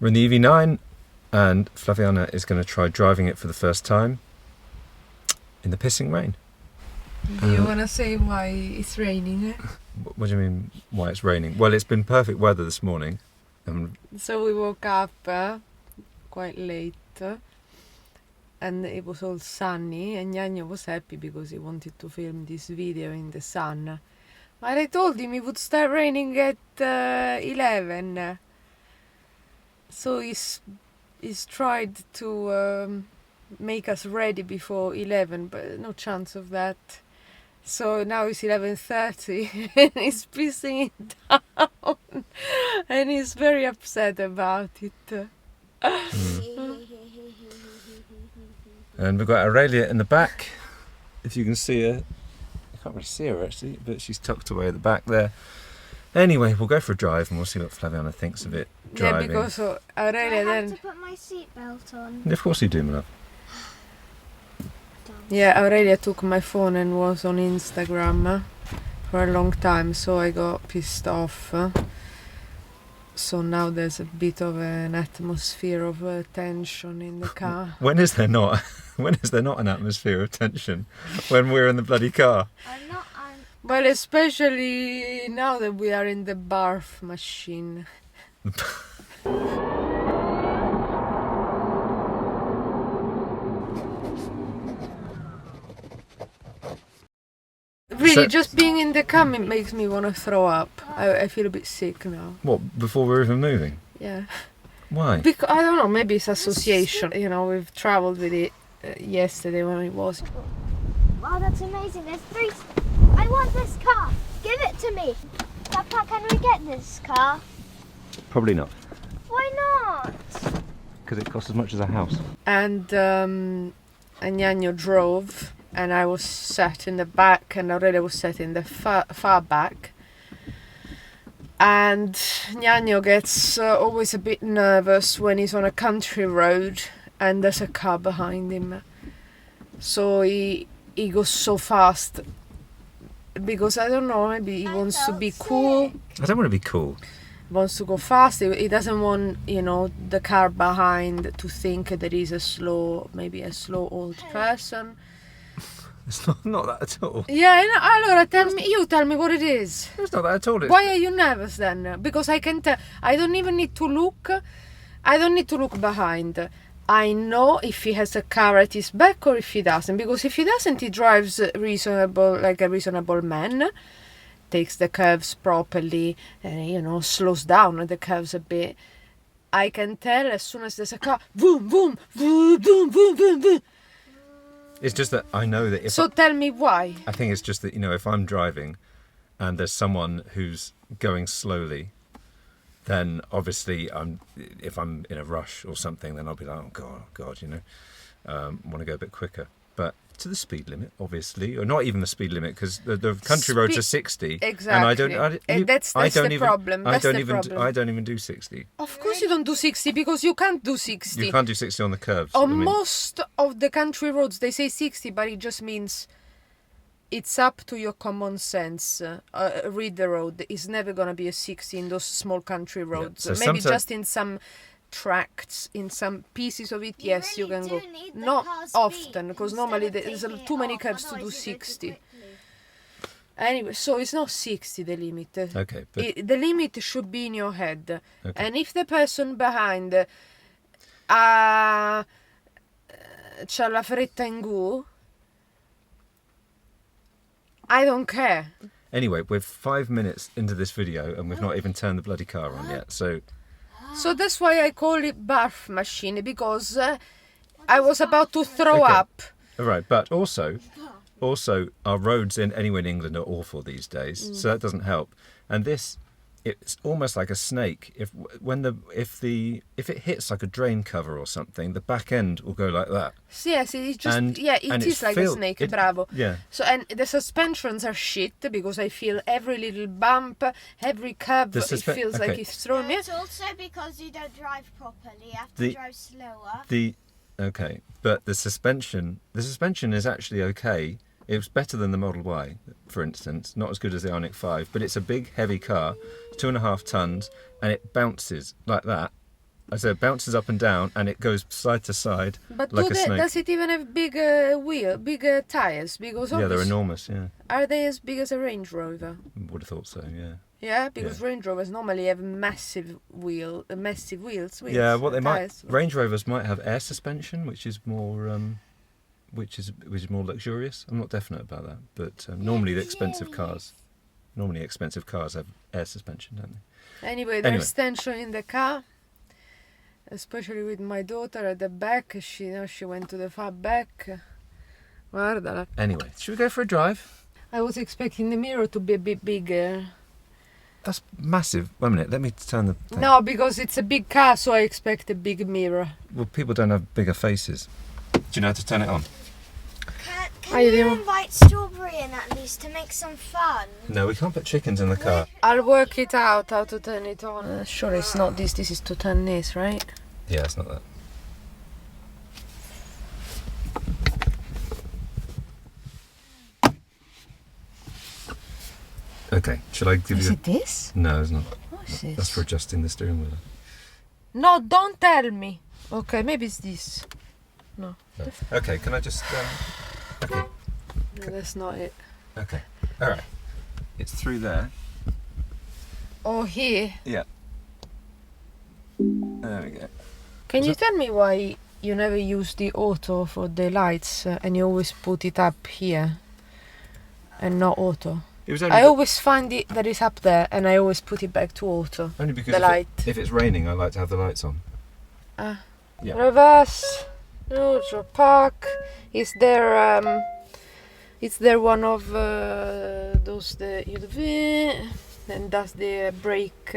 We're in the EV9 and Flaviana is going to try driving it for the first time in the pissing rain. Do you want to say why it's raining? What do you mean why it's raining? Well, it's been perfect weather this morning. So we woke up quite late and it was all sunny, and Gnagno was happy because he wanted to film this video in the sun. But I told him it would start raining at 11. So he's tried to make us ready before 11, but no chance of that. So now it's 11:30 and he's pissing it down and he's very upset about it. And we've got Aurelia in the back, if you can see her. I can't really see her actually, but she's tucked away at the back there. Anyway, we'll go for a drive and we'll see what Flaviana thinks of it driving. Yeah, because Aurelia Do I have then... to put my seatbelt on? Of course you do, my love. Yeah, Aurelia took my phone and was on Instagram for a long time, so I got pissed off. So now there's a bit of an atmosphere of tension in the car. When is there not? When is there not an atmosphere of tension? When we're in the bloody car? Well, especially now that we are in the Barf Machine. Really, just being in the car makes me want to throw up. I feel a bit sick now. What, before we're even moving? Yeah. Why? Because, I don't know, maybe it's association. You know, we've travelled with it yesterday when it was. Wow, that's amazing. There's 3... I want this car. Give it to me. Papa, can we get this car? Probably not. Why not? Because it costs as much as a house. And Gnagno drove, and I was sat in the back, and Aurelia was sat in the far back. And Gnagno gets always a bit nervous when he's on a country road and there's a car behind him. So he goes so fast because, I don't know, maybe he wants to be cool. I don't want to be cool. He wants to go fast. He doesn't want, you know, the car behind to think that he's maybe a slow old person. It's not that at all. Yeah, allora tell me what it is. It's not that at all. Why are you nervous then? Because I can tell. I don't even need to look. I don't need to look behind. I know if he has a car at his back or if he doesn't. Because if he doesn't, he drives reasonable, like a reasonable man. Takes the curves properly, and you know, slows down the curves a bit. I can tell as soon as there's a car. Boom, boom, boom, boom, boom, boom, boom. It's just that I know that if... So tell me why. I think it's just that, you know, if I'm driving and there's someone who's going slowly, then obviously if I'm in a rush or something, then I'll be like, oh God, you know, want to go a bit quicker. But to the speed limit, obviously, or not even the speed limit, because the country roads are 60. Exactly. And that's the problem. I don't even do 60. Of course you don't do 60 because you can't do 60. You can't do 60 on the curves. On most of the country roads they say 60, but it just means it's up to your common sense. Read the road. It's never going to be a 60 in those small country roads. Yeah. So maybe just in some tracts, in some pieces of it, yes, you can go. Not often, because normally there's too many curves to do 60. Anyway, so it's not 60 the limit. Okay. But... the limit should be in your head. Okay. And if the person behind c'ha la fretta in gu, I don't care. Anyway, we're 5 minutes into this video and we've not even turned the bloody car on yet, so that's why I call it Barf Machine, because I was about to throw up. All right, but also our roads anywhere in England are awful these days, so that doesn't help. And it's almost like a snake. If it hits like a drain cover or something, the back end will go like that. Yes, it's just it is like a snake. Bravo. Yeah. So, and the suspensions are shit because I feel every little bump, every curve. It feels like it's throwing me. It's also because you don't drive properly. You have to drive slower. Okay, but the suspension is actually okay. It's better than the Model Y, for instance. Not as good as the Ioniq 5, but it's a big, heavy car, 2.5 tons, and it bounces like that I said it bounces up and down, and it goes side to side But like a snake. does it even have big tires? Because Yeah, they're obvious- enormous. Yeah, Are they as big as a Range Rover? would have thought so. Yeah. Yeah, because Range Rovers normally have massive wheels. Yeah, what they tires. might Range Rovers might have air suspension, which is more luxurious. I'm not definite about that, but normally expensive cars have air suspension, don't they? Anyway, there's tension in the car, especially with my daughter at the back. She went to the far back. Guardala. Anyway, should we go for a drive? I was expecting the mirror to be a bit bigger. That's massive. Wait a minute, let me turn the thing. No, because it's a big car, so I expect a big mirror. Well, people don't have bigger faces. Do you know how to turn it on? Can you invite Strawberry in at least to make some fun? No, we can't put chickens in the car. I'll work it out how to turn it on. Sure, it's not this. This is to turn this, right? Yeah, it's not that. Okay, should I give Is you... it this? No, it's not. What is this? That's for adjusting the steering wheel. No, don't tell me. Okay, maybe it's this. No. No. Okay, can I just... Okay, No, that's not it. okay. Alright. It's through there. Oh, here. Yeah. There we go. Can you tell me why you never use the auto for the lights and you always put it up here and not auto? It was I always find it that it's up there and I always put it back to auto. only because the light. if it's raining, I like to have the lights on. Yeah. Reverse. Neutral park. Is there one of those the and does the brake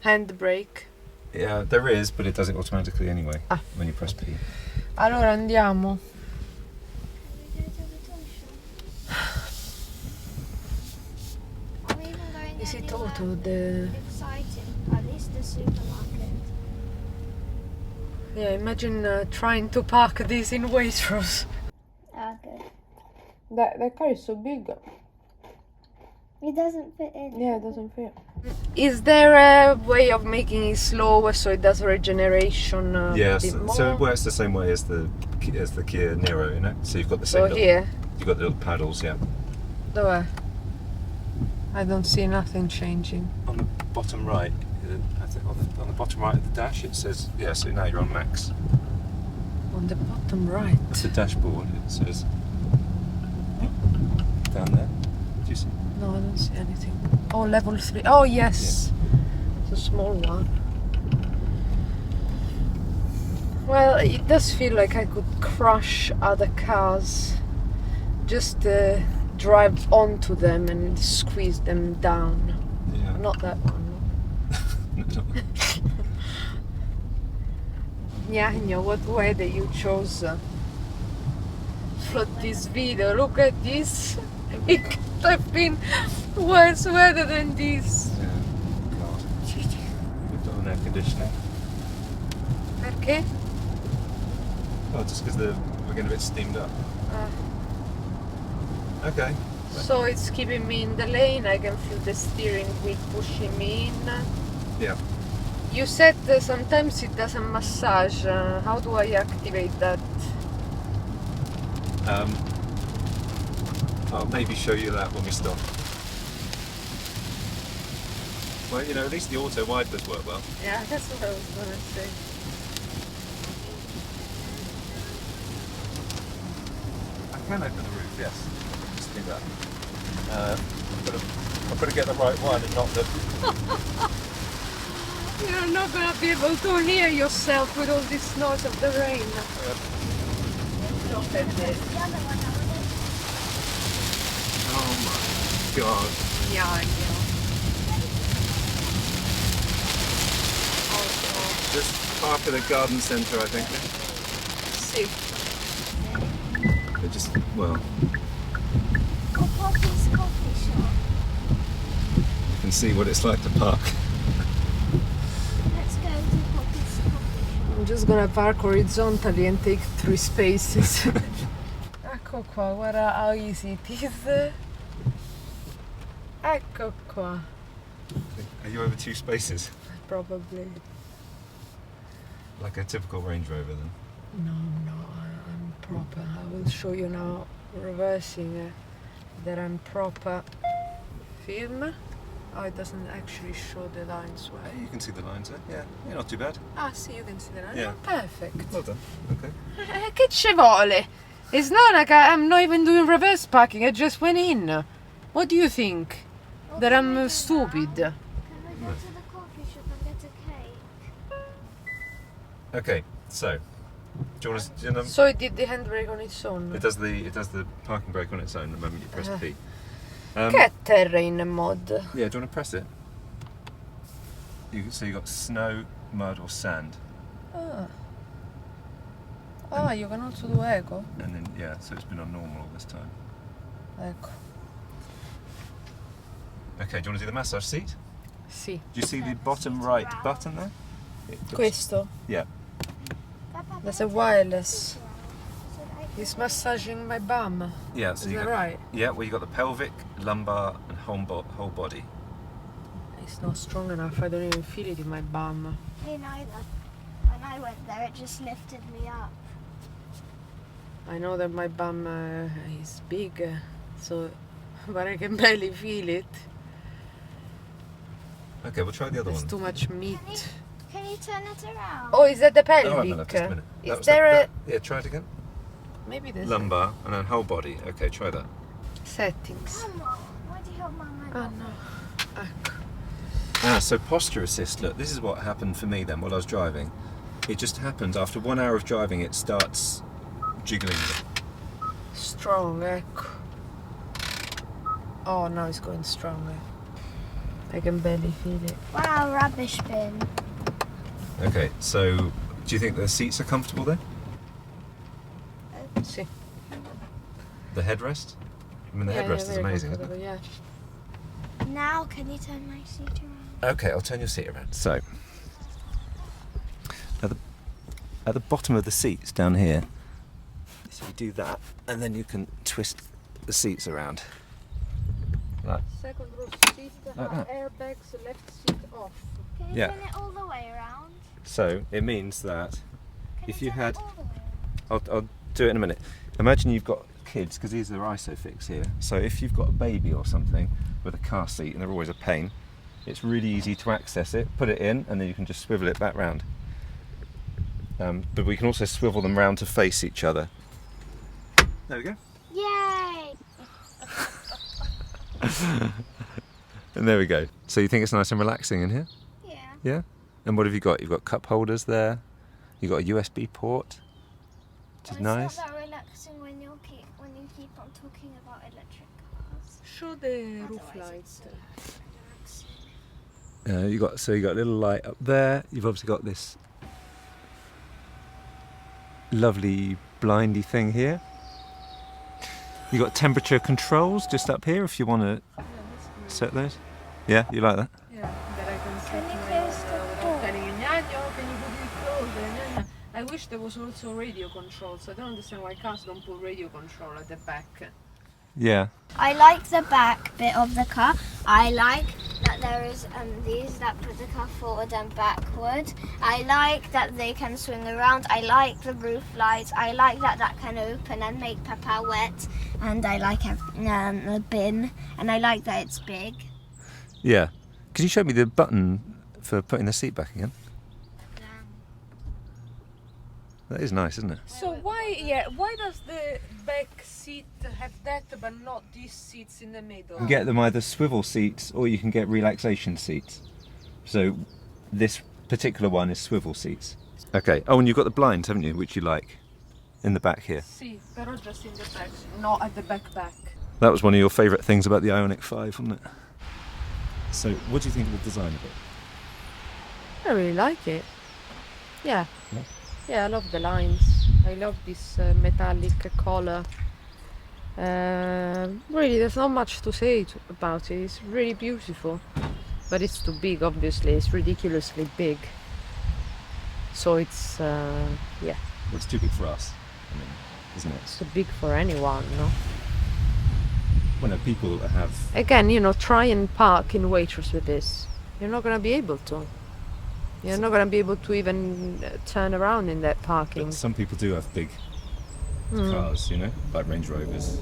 hand brake? Yeah, there is, but it does it automatically anyway when you press P. Allora andiamo. Are we even going Is it anywhere auto the exciting? At least the supermarket. Yeah, imagine trying to park this in Waitrose. Okay. That car is so big. It doesn't fit in. Yeah, it doesn't fit. Is there a way of making it slower so it does regeneration Yes, a bit more? so it works the same way as the Kia Niro, you know. So you've got the same. So here, You've got the little paddles, yeah. dove? I don't see nothing changing. On the bottom right, I think on the bottom right of the dash, it says so now you're on max. On the bottom right. That's the dashboard. It says down there. Do you see? No, I don't see anything. Oh, level 3. Oh, yes. It's a small one. Well, it does feel like I could crush other cars. Just drive onto them and squeeze them down. Yeah. Not that one. Gnagno, what weather you chose for this video. Look at this. It could have been worse weather than this. Yeah. God. We've got an air conditioning. Perché? Oh, just because we're getting a bit steamed up. Okay. So it's keeping me in the lane. I can feel the steering wheel pushing me in. Yeah. You said that sometimes it doesn't massage. How do I activate that? I'll maybe show you that when we stop. Well, you know, at least the auto wide does work well. Yeah, that's what I was gonna say. I can open the roof, yes. Just do that. I've got to get the right one and not the... You're not gonna be able to hear yourself with all this noise of the rain. Look at this. The other one that was Oh my god. Yeah. Just park at the garden centre, I think. See. But just, well, Oh, Poppy's coffee shop. you can see what it's like to park. Let's go to Poppy's coffee shop. I'm just gonna park horizontally and take 3 spaces. Ecco qua, guarda how easy it is. Ecco qua. Are you over 2 spaces? Probably. like a typical Range Rover then? No, I'm proper. I will show you now, reversing, that I'm proper. Film. Oh, it doesn't actually show the lines well. You can see the lines there. Yeah, yeah, not too bad. Ah, sì, you can see the lines. Yeah. Oh, perfect. Well done. Okay. Che ci vuole? It's not like I'm not even doing reverse parking. I just went in. What do you think? That I'm stupid? Can we go to the coffee shop and get a cake? Okay, so do you want to? So it did the handbrake on its own. It does the parking brake on its own the moment you press P. Che terrain mod? Yeah, do you want to press it? So you got snow, mud, or sand, You can also do eco. and then yeah, so it's been on normal all this time. Ecco. Okay, do you want to do the massage seat? Sì. Do you see the bottom right button there? Questo? Yeah. Papa, That's can a I wireless. take a picture? So that I can- It's massaging my bum. Yeah. So Is you that got, right? Yeah. Well, you got the pelvic, lumbar, and whole body. It's not strong enough. I don't even feel it in my bum. Me neither. When I went there, it just lifted me up. I know that my bum is big, so but I can barely feel it. Okay, we'll try the other There's one. too much meat. Can you turn it around? Oh, is that the Oh, right, pelvic? my love, just a minute. That Is was there that- Yeah, try it again. maybe there's Lumbar and then whole body. Okay, try that. settings? Come on. Why do you help Mama? Oh no. Ecco. So posture assist. Look, this is what happened for me then while I was driving. It just happened after 1 hour of driving. It starts jiggling. Strong, ecco. Oh, now it's going stronger. I can barely feel it. Wow, rubbish bin. Okay, so do you think the seats are comfortable then? Sì. The headrest? I mean, the headrest is very amazing, isn't it? comfortable, yeah. Now, can you turn my seat around? Okay, I'll turn your seat around. So, at the bottom of the seats down here, so you do that, and then you can twist the seats around. Like, Second row seat, Like that. airbags, left seat off. Can you Yeah. turn it all the way around? so it means that Can if you you turn had, it all the way around? I'll do it in a minute. Imagine you've got kids, because these are ISOFIX here. So if you've got a baby or something with a car seat, and they're always a pain, it's really easy to access it, put it in, and then you can just swivel it back round. But we can also swivel them round to face each other. There we go. Yay! And there we go. So you think it's nice and relaxing in here? Yeah. Yeah? And what have you got? You've got cup holders there. You've got a USB port, which is Well, nice. It's not that relaxing when you keep on talking about electric cars. Show the roof Otherwise lights. it's relaxing. You got a little light up there. You've obviously got this lovely blindy thing here. You got temperature controls just up here if you want to set those. Yeah, you like that? Yeah, that I can set Can you my close the without door? telling you, "Gnagno, can you put it closer?" I wish there was also radio control, so I don't understand why cars don't put radio control at the back. Yeah. I like the back bit of the car. I like that there is these that put the car forward and backward. I like that they can swing around. I like the roof lights. I like that can open and make Papa wet. And I like a bin. And I like that it's big. Yeah. Could you show me the button for putting the seat back again? That is nice, isn't it? So why does the back seat have that but not these seats in the middle? You can get them either swivel seats or you can get relaxation seats. So this particular one is swivel seats. Okay. Oh, and you've got the blinds, haven't you, which you like, in the back here. Sì, però just in the back, not at the back. That was one of your favourite things about the Ioniq 5, wasn't it? So, what do you think of the design of it? I really like it. Yeah. Yeah? Yeah, I love the lines. I love this metallic color. Really, there's not much to say about it. It's really beautiful. But it's too big, obviously. It's ridiculously big. So it's, yeah, Well, it's too big for us, I mean, isn't it? it's too big for anyone, no? Well, no, people that have... Again, try and park in Waitrose with this. You're not going to be able to. You're not going to be able to even turn around in that parking. But some people do have big cars, you know, like Range Rovers.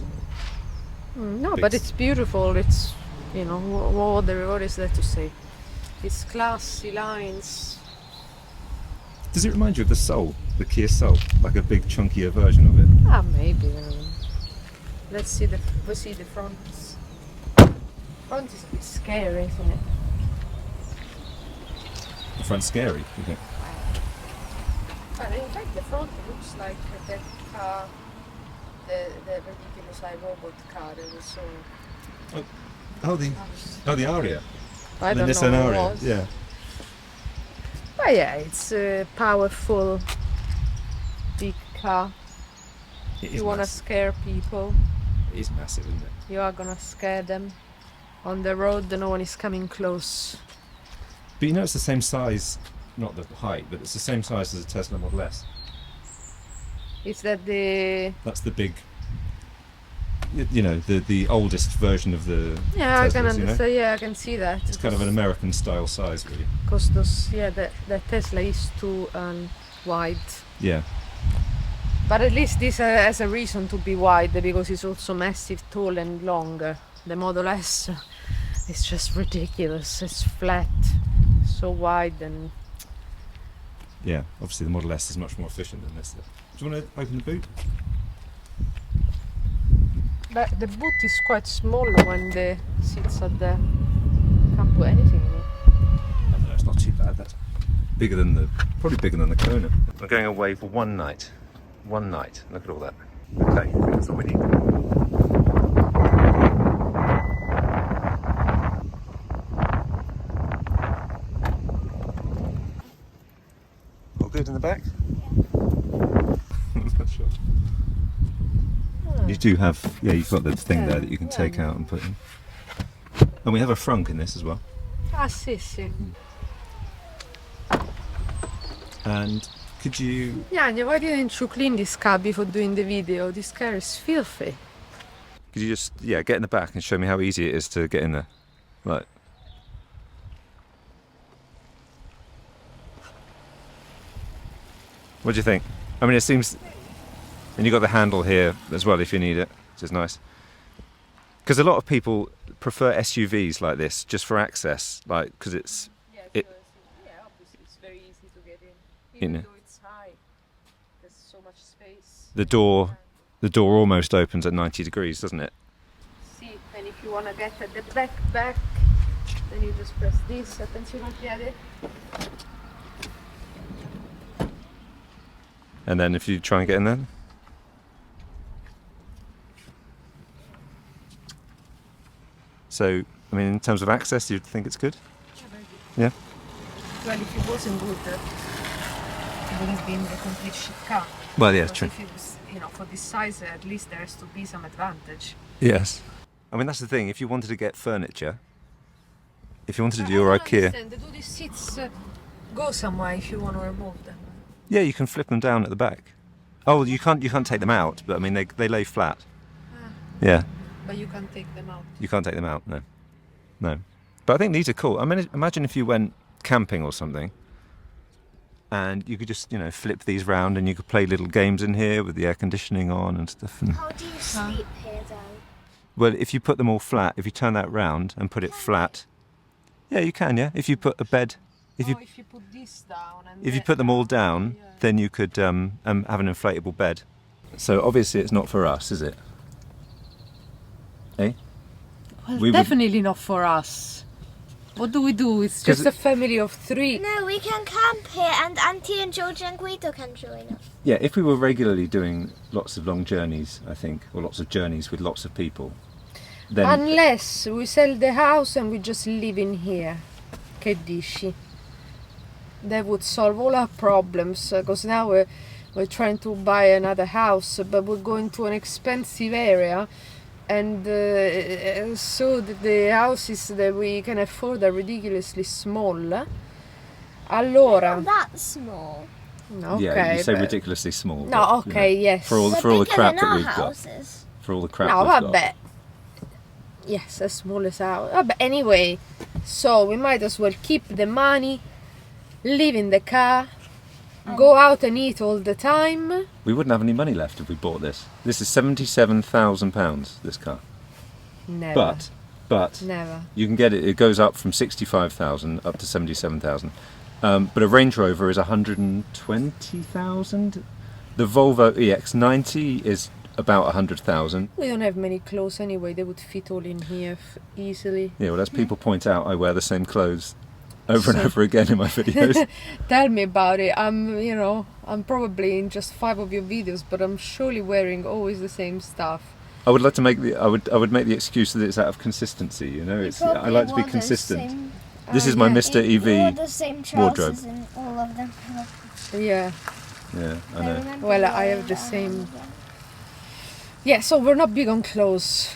No, but it's beautiful. It's, you know, what is there to say? It's classy lines. Does it remind you of the Soul, the Kia Soul, like a big chunkier version of it? Ah, maybe. Let's see we see the front. Front is a bit scary, isn't it? The front's scary, you think? But in fact, the front looks like that car, the ridiculous iRobot car that we saw. Oh, the Aria. I The don't Nissan know what it Aria, was. yeah. But yeah, it's a powerful, big car. It is You want to massive. scare people, It is massive, isn't it? you are gonna scare them. On the road, no one is coming close. But you know it's the same size, not the height, but it's the same size as a Tesla Model S. Is that the... That's the big, you know, the oldest version of the Yeah, I can Teslas, you know? understand. Yeah, I can see that. It's kind of an American style size, really. Because those, yeah, the Tesla is too wide. Yeah. But at least this has a reason to be wide, because it's also massive, tall and long. The Model S is just ridiculous. It's flat, so wide, and Yeah, obviously the Model S is much more efficient than this. Do you want to open the boot? but the boot is quite small when the seats are there. Can't put anything in it. Oh, no, it's not too bad. That's bigger than probably bigger than the Kona. We're going away for one night. One night. Look at all that. Okay, I think that's all we need. All good in the back? Not sure. You do have, yeah, you've got the thing there that you can take out and put in. And we have a frunk in this as well. Ah, sì, sì. And could you... Janja, why didn't you clean this car before doing the video? This car is filthy. Could you just, yeah, get in the back and show me how easy it is to get in there? Right. What do you think? I mean, it seems... And you've got the handle here as well if you need it, which is nice. Because a lot of people prefer SUVs like this just for access, like, because it's... Yeah, obviously it's very easy to get in. Even know. though it's high, there's so much space. The door almost opens at 90 degrees, doesn't it? See, and if you want to get at the back, then you just press this. Attenzione al piede. And then if you try and get in there... So, I mean, in terms of access, you'd think it's good? Yeah? Well, if it wasn't good, it would have been a complete shit car. Well, yeah, But true. if it was, you know, for this size, at least there has to be some advantage. Yes. I mean, that's the thing. If you wanted to get furniture, if you wanted to do your I don't IKEA... understand. Do these seats go somewhere if you want to remove them? Yeah, you can flip them down at the back. Oh, you can't take them out, but I mean, they lay flat. Yeah, But you can take them out. you can't take them out, no. But I think these are cool. I mean, imagine if you went camping or something, and you could just, you know, flip these round and you could play little games in here with the air conditioning on and stuff. And, How do you sleep here though? well, if you put them all flat, if you turn that round and put it flat, yeah, you can, yeah. If you put a bed, if you put this down and If you put them all down, then you could have an inflatable bed. So obviously it's not for us, is it? Eh? Well, we would- definitely not for us. What do we do? It's 'Cause just a family of 3. No, we can camp here and Auntie and George and Guido can join us. Yeah, if we were regularly doing lots of long journeys, I think, or lots of journeys with lots of people, then Unless we sell the house and we just live in here. Che dici? That would solve all our problems, because now we're trying to buy another house, but we're going to an expensive area, and so the houses that we can afford are ridiculously small. Allora, Not that small. okay, yeah, you say but- ridiculously small. No, but, you know, okay, yes. For all They're the bigger crap than that our we've got, houses. for all the crap No, we've got. vabbè. Yes, as small as ours. But anyway, so we might as well keep the money live in the car, go out and eat all the time. We wouldn't have any money left if we bought this. This is £77,000, this car. Never. But Never. you can get it, it goes up from 65,000 up to 77,000. But a Range Rover is 120,000. The Volvo EX90 is about 100,000. We don't have many clothes anyway, they would fit all in here easily. Yeah, well, as people point out, I wear the same clothes over and over again in my videos. Tell me about it. I'm probably in just 5 of your videos, but I'm surely wearing always the same stuff. I would like to make I would make the excuse that it's out of consistency. You know, I like to be consistent. This is my Mr. EV the same wardrobe. in all of them. Yeah. Yeah, I know. Well, I have the same. Yeah, so we're not big on clothes.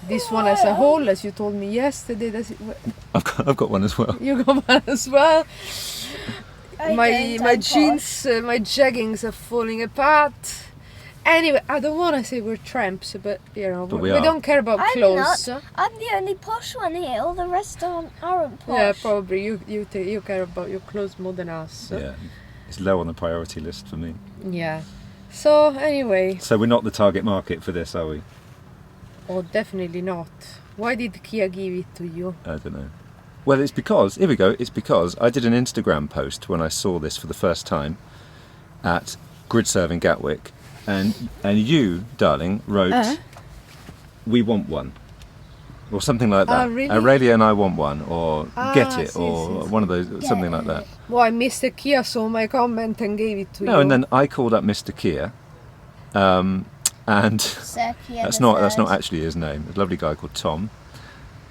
This one as a whole, as you told me yesterday. I've got one as well. You got one as well. My don't, jeans, my jeggings are falling apart. Anyway, I don't want to say we're tramps, but we are. don't care about clothes. I'm the only posh one here. All the rest aren't posh. Yeah, probably you care about your clothes more than us. Yeah, it's low on the priority list for me. Yeah. So anyway. So we're not the target market for this, are we? Oh, definitely not. Why did Kia give it to you? I don't know. Well, it's because it's because I did an Instagram post when I saw this for the first time at GridServe in Gatwick. And you, darling, wrote, "We want one," or something like that. Really? Aurelia and I want one, or get it, see, or one of those, something like that. Well, Mr. Kia saw my comment and gave it to you. No, and then I called up Mr. Kia, and Sir Kia that's the not third. actually his name. A lovely guy called Tom,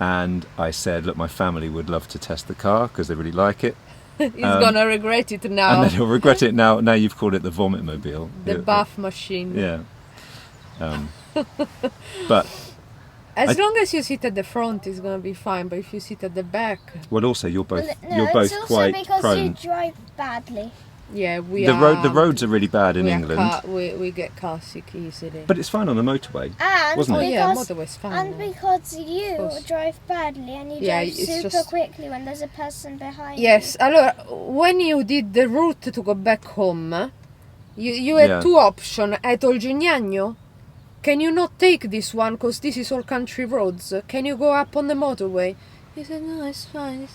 and I said, "Look, my family would love to test the car because they really like it." He's gonna regret it now. And then he'll regret it now. Now you've called it the Vomit Mobile. The Barf Machine. Yeah. But as long as you sit at the front, it's gonna be fine. But if you sit at the back, well, also you're both No, both it's also quite because prone. you drive badly. yeah, The roads are really bad in England, we get car sick easily. but it's fine on the motorway, And wasn't it? yeah, because, motorway's fine. and because you course. drive badly and you Yeah, drive it's super just- quickly when there's a person behind Yes, you. allora, when you did the route to go back home, you had Yeah. 2 options. I told you, Gnagno, can you not take this one because this is all country roads? Can you go up on the motorway? He said, no, it's fine.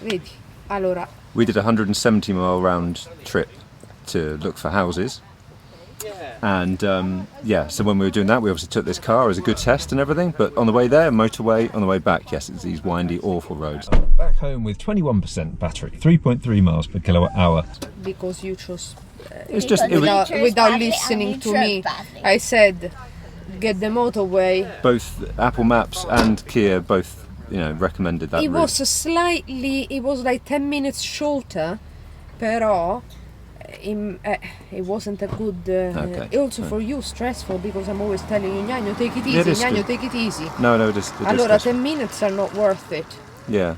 Vedi, allora, We did a 170-mile round trip to look for houses, and so when we were doing that, we obviously took this car as a good test and everything. But on the way there, motorway. On the way back, yes, it's these windy, awful roads. Back home with 21% battery, 3.3 miles per kilowatt hour. because you chose It's just it was without badly and listening you to drove me. badly. I said, get the motorway. both Apple Maps and Kia both recommended that It route. was like 10 minutes shorter, però it wasn't a good. Okay. Also for you, stressful because I'm always telling you, Gnagno, take it Yeah, it easy, is Gnagno, good. take it easy. No, it is Allora, stressful. 10 minutes are not worth it. Yeah,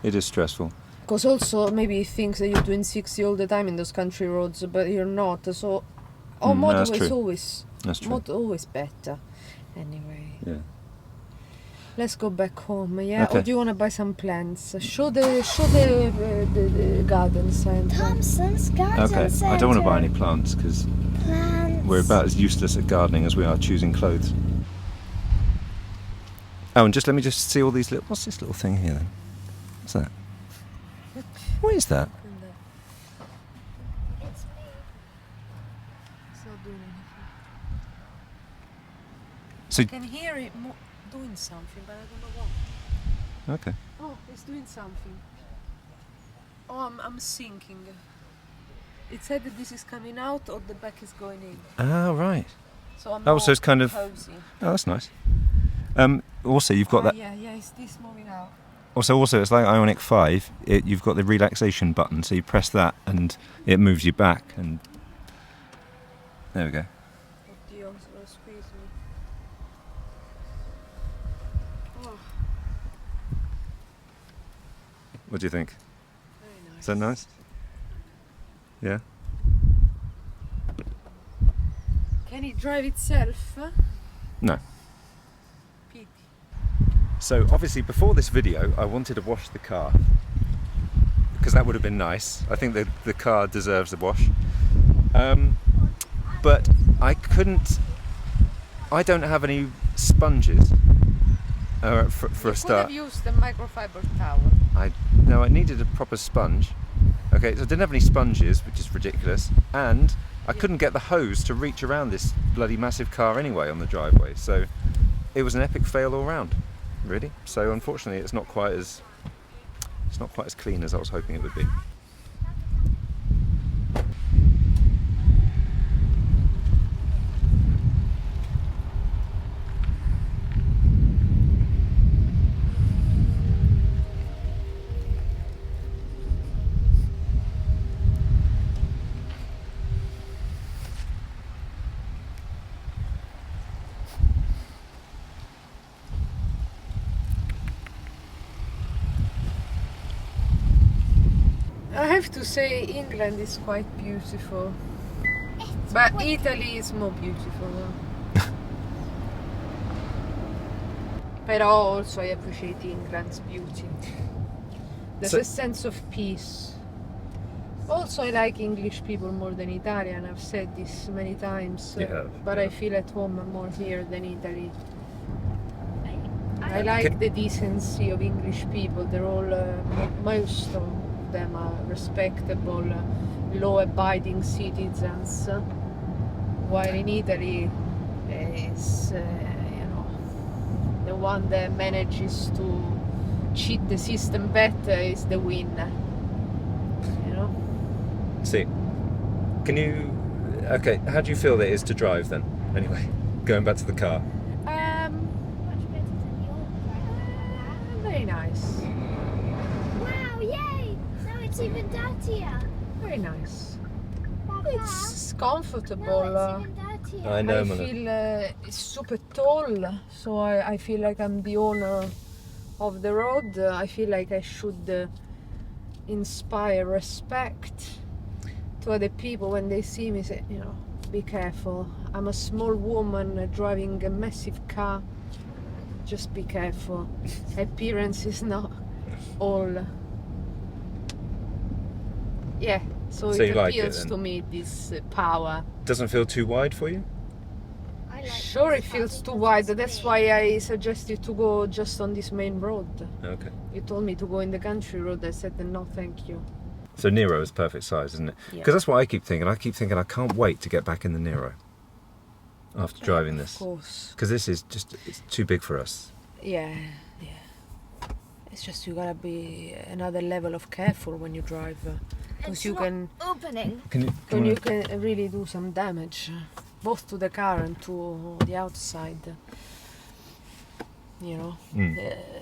it is stressful. Because also maybe he thinks that you're doing 60 all the time in those country roads, but you're not. So, No, that's motorway is true. always That's true. always better. Anyway. Yeah. Let's go back home, yeah? Okay. Or do you want to buy some plants? Show the garden center. Thompson's Garden Okay, Centre. I don't want to buy any plants because Plants. we're about as useless at gardening as we are choosing clothes. Oh, and let me see all these little. What's this little thing here then? What's that? What is that? It's me. It's not doing anything. So I can hear it doing something, but I don't know what. okay. Oh, it's doing something. Oh, I'm sinking. It said that this is coming out or the back is going in. Ah, right. So I'm Oh, so it's kind of. cozy. Oh, that's nice. Also, you've got that. Yeah, it's this moving out. Also, it's like Ioniq 5. You've got the relaxation button, so you press that and it moves you back. And there we go. Oh, Dio, it's gonna squeeze me. Oh, What do you think? very nice. Is that nice? Yeah. Can it drive itself? No. Pity. So obviously, before this video, I wanted to wash the car, because that would have been nice. I think the car deserves a wash. But I don't have any sponges for a start. You could have used the microfiber towel. No, I needed a proper sponge. Okay, so I didn't have any sponges, which is ridiculous, and I couldn't get the hose to reach around this bloody massive car anyway on the driveway. So it was an epic fail all round, really. So unfortunately, it's not quite as clean as I was hoping it would be. I have to say England is quite beautiful, but Italy is more beautiful. But also I appreciate England's beauty. There's a sense of peace. Also I like English people more than Italian. I've said this many times, but I feel at home more here than Italy. I like the decency of English people. They're all, most of them are respectable, law-abiding citizens, while in Italy is, the one that manages to cheat the system better is the winner. See, how do you feel that it is to drive then? Anyway, going back to the car. Much better than your Very nice. Wow, yay! Now it's even dirtier. Very nice. Papa, It's comfortable. now it's even dirtier. I know, I Mona. feel it's super tall, so I feel like I'm the owner of the road. I feel like I should inspire respect to other people when they see me. Say, be careful. I'm a small woman driving a massive car. Just be careful. Appearance is not all. Yeah. So So it you like it appeals then? to me, this power. Doesn't feel too wide for you? I like Sure, this it car feels too because wide. it's That's big. why I suggested to go just on this main road. Okay. You told me to go in the country road. I said no, thank you. So Nero is perfect size, isn't it? Yeah. Because that's what I keep thinking. I keep thinking I can't wait to get back in the Nero after driving Of this. course. Because this is it's too big for us. Yeah. It's just you gotta be another level of careful when you drive, because It's you not can opening. you can really do some damage, both to the car and to the outside.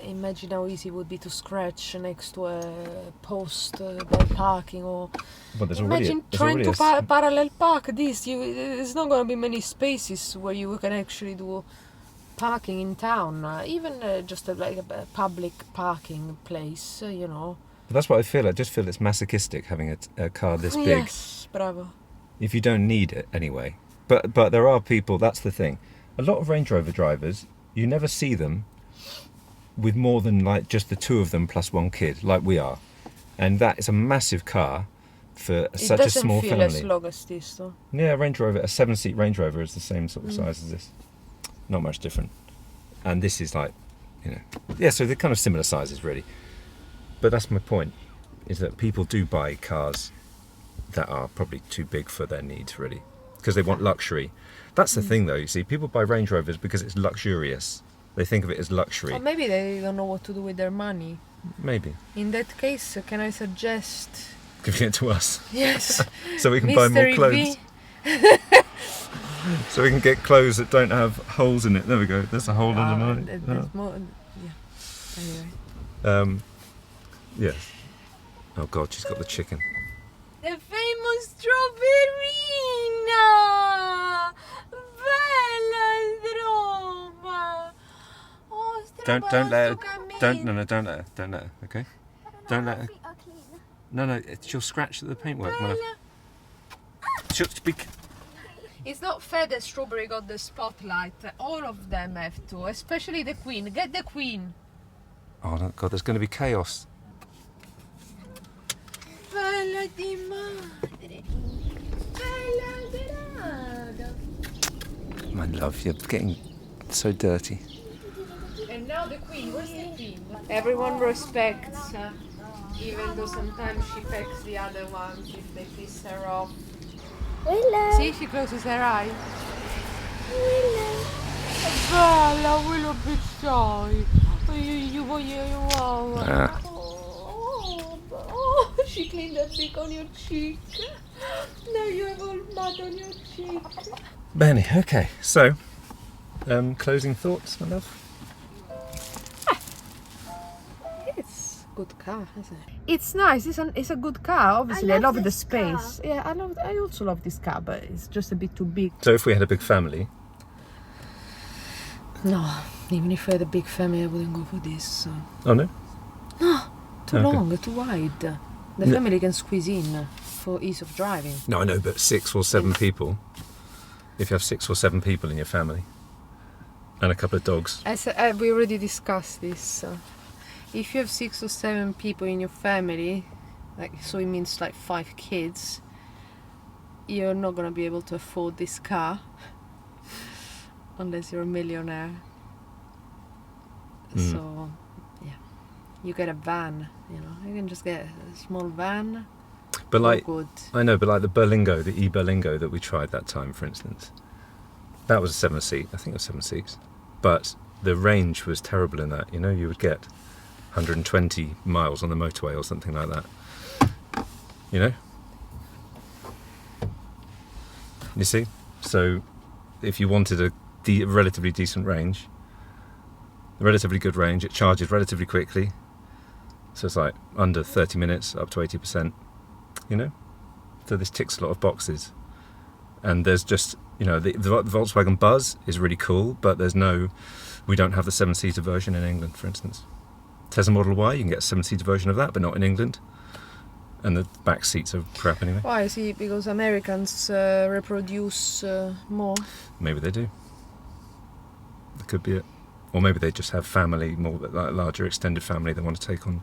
Imagine how easy it would be to scratch next to a post by parking, or But there's imagine trying to parallel park this. There's not going to be many spaces where you can actually do parking in town, even just like a public parking place, But that's what I feel. I just feel it's masochistic having a car this big. Yes, bravo. If you don't need it anyway. But there are people, that's the thing. A lot of Range Rover drivers, you never see them with more than like just the two of them plus one kid, like we are. And that is a massive car for such a small It doesn't feel family. as long as this, though. Yeah, Range Rover, a 7-seat Range Rover is the same sort of size as this. Not much different. And this is like, yeah, so they're kind of similar sizes really. But that's my point, is that people do buy cars that are probably too big for their needs really, because they want luxury. That's the thing though, you see, people buy Range Rovers because it's luxurious. They think of it as luxury. Or maybe they don't know what to do with their money. Maybe. In that case, can I suggest... Giving it to us. Yes. So we can buy more Mr. clothes. EV. So we can get clothes that don't have holes in it. There we go. There's a hole underneath. There's more, Anyway. Yes. Oh God, she's got the chicken. The famous strawberrina! Bella roba! Oh, Don't let her. Don't let Don't her. Okay. Don't let her. Feet are clean. No. She'll scratch the paintwork. She'll speak. It's not fair that strawberry got the spotlight. All of them have to, especially the queen. Get the queen. Oh God, there's going to be chaos. Bella di madre. Bella di raga. My love, you're getting so dirty. And now the queen, where's the queen? Everyone respects her, even though sometimes she pecks the other ones if they piss her off. Willow. See, she closes her eye. Willow. Bella, Willow pizzai. Ah. Oh, she cleaned that beak on your cheek. Now you have all mud on your cheek. Benny, okay, so closing thoughts, my love? It's a good car, isn't it? It's nice. It's a good car. Obviously, I love love the this space. Yeah, I also love this car, but it's just a bit too big. So if we had a big family, No, even if I had a big family, I wouldn't go for this. So. oh no? Too Okay. long, too wide. The No. family can squeeze in for ease of driving. No, I know, but 6 or 7 people. If you have 6 or 7 people in your family, and a couple of dogs. As we already discussed this. If you have 6 or 7 people in your family, like so it means like 5 kids, you're not gonna be able to afford this car unless you're a millionaire. Mm. So yeah, you get a van. You know, you can just get a small van. But like, good. I know, but like the Berlingo, the e-Berlingo that we tried that time, for instance, that was a 7-seat. I think it was 7 seats. But the range was terrible in that. You know, you would get 120 miles on the motorway or something like that. You know? You see? So if you wanted a relatively decent range, a relatively good range, it charges relatively quickly. So it's like under 30 minutes, up to 80%. You know? So this ticks a lot of boxes. And there's just, you know, the Volkswagen Buzz is really cool, but we don't have the 7-seater version in England, for instance. Tesla Model Y, you can get a 7-seater version of that, but not in England. And the back seats are crap anyway. Why? Is it because Americans reproduce more? Maybe they do. That could be it. Or maybe they just have family, more like larger extended family they want to take on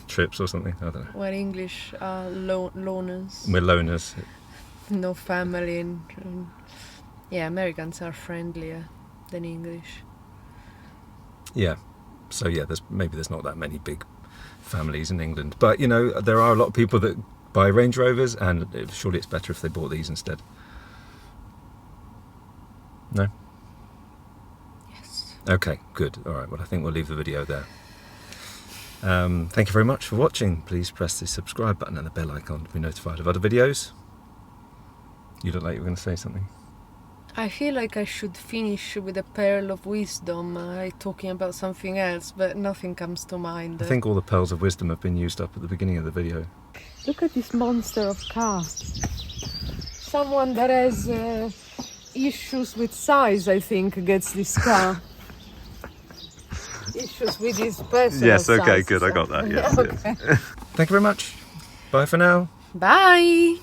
trips or something. I don't know. We're English loners. We're loners. No family. And yeah, Americans are friendlier than English. Yeah. So yeah, there's not that many big families in England. But, you know, there are a lot of people that buy Range Rovers, and surely it's better if they bought these instead. No? Yes. Okay, good. All right, well, I think we'll leave the video there. Thank you very much for watching. Please press the subscribe button and the bell icon to be notified of other videos. You look like you were going to say something. I feel like I should finish with a pearl of wisdom, talking about something else, but nothing comes to mind. I think all the pearls of wisdom have been used up at the beginning of the video. Look at this monster of car. Someone that has issues with size, I think, gets this car. Issues with his personal Yes, okay, size, good, I got that, yes. Okay. Thank you very much. Bye for now. Bye!